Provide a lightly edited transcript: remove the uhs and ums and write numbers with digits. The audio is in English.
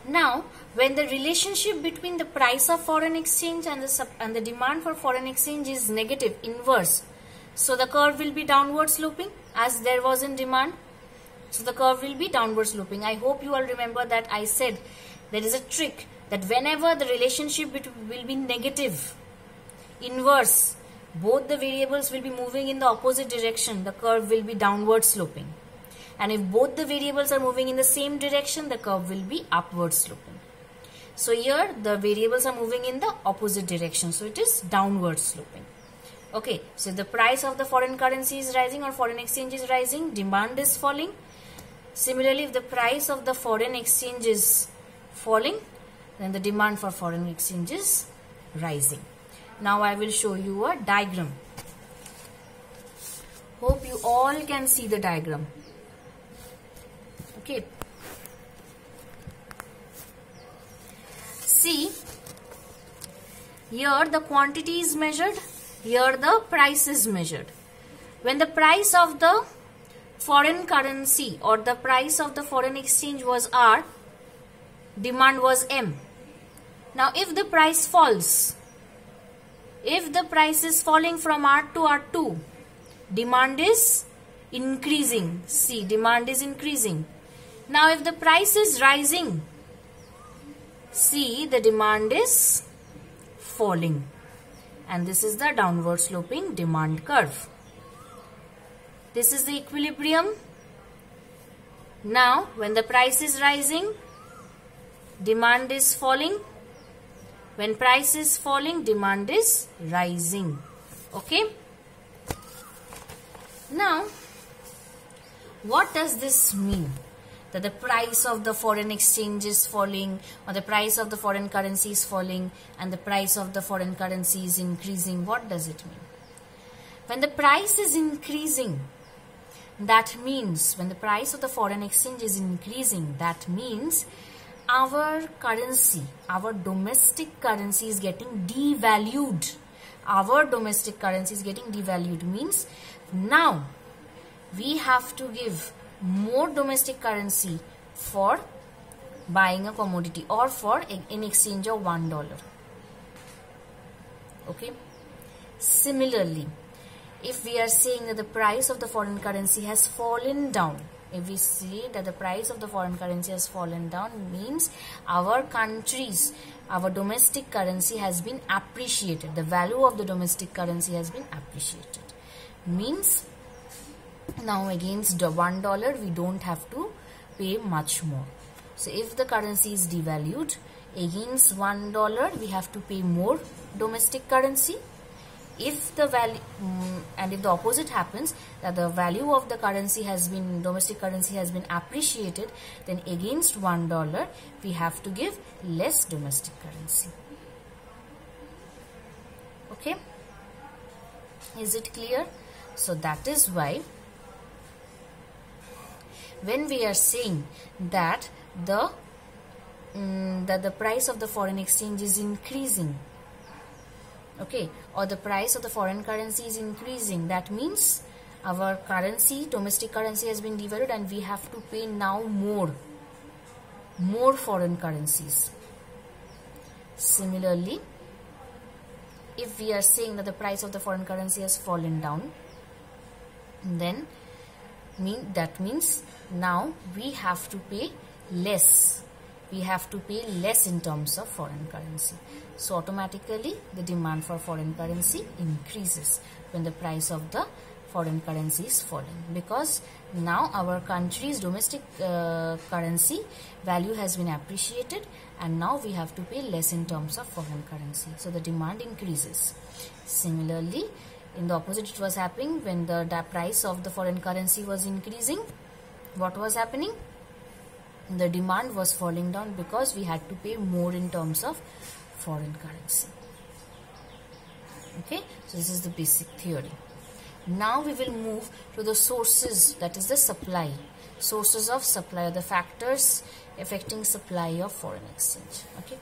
Now, when the relationship between the price of foreign exchange and the demand for foreign exchange is negative, inverse, so the curve will be downward sloping as there was in demand. So the curve will be downward sloping. I hope you all remember that I said there is a trick that whenever the relationship will be negative, inverse, both the variables will be moving in the opposite direction, the curve will be downward sloping. And if both the variables are moving in the same direction, the curve will be upward sloping. So here the variables are moving in the opposite direction, so it is downward sloping. Okay, so the price of the foreign currency is rising or foreign exchange is rising, demand is falling. Similarly, if the price of the foreign exchange is falling, then the demand for foreign exchange is rising. Now I will show you a diagram. Hope you all can see the diagram. Okay. See, here the quantity is measured, here the price is measured. When the price of the foreign currency or the price of the foreign exchange was R, demand was M. Now if the price falls, if the price is falling from R to R2, demand is increasing. See, demand is increasing. Now if the price is rising, see, the demand is falling. And this is the downward sloping demand curve. This is the equilibrium. Now when the price is rising, demand is falling. When price is falling, demand is rising. Okay. Now, what does this mean? That the price of the foreign exchange is falling, or the price of the foreign currency is falling, and the price of the foreign currency is increasing. What does it mean? When the price is increasing, that means when the price of the foreign exchange is increasing, that means our currency, our domestic currency is getting devalued. Our domestic currency is getting devalued means now we have to give more domestic currency for buying a commodity or for in exchange of $1. Okay. Similarly, if we are saying that the price of the foreign currency has fallen down, if we say that the price of the foreign currency has fallen down, means our countries, our domestic currency has been appreciated. The value of the domestic currency has been appreciated. Means now against $1 we don't have to pay much more. So if the currency is devalued, against $1 we have to pay more domestic currency. If the value and if the opposite happens, that the value of the currency has been, domestic currency has been appreciated, then against $1 we have to give less domestic currency. Okay, is it clear? So that is why when we are saying that the price of the foreign exchange is increasing, okay, or the price of the foreign currency is increasing, that means our currency, domestic currency has been devalued and we have to pay now more foreign currencies. Similarly, if we are saying that the price of the foreign currency has fallen down, then that means now we have to pay less. We have to pay less in terms of foreign currency. So automatically the demand for foreign currency increases when the price of the foreign currency is falling, because now our country's domestic currency value has been appreciated and now we have to pay less in terms of foreign currency. So the demand increases. Similarly, in the opposite it was happening when the price of the foreign currency was increasing. What was happening? The demand was falling down because we had to pay more in terms of foreign currency. Okay, so this is the basic theory. Now we will move to the sources, that is the supply. Sources of supply, the factors affecting supply of foreign exchange. Okay.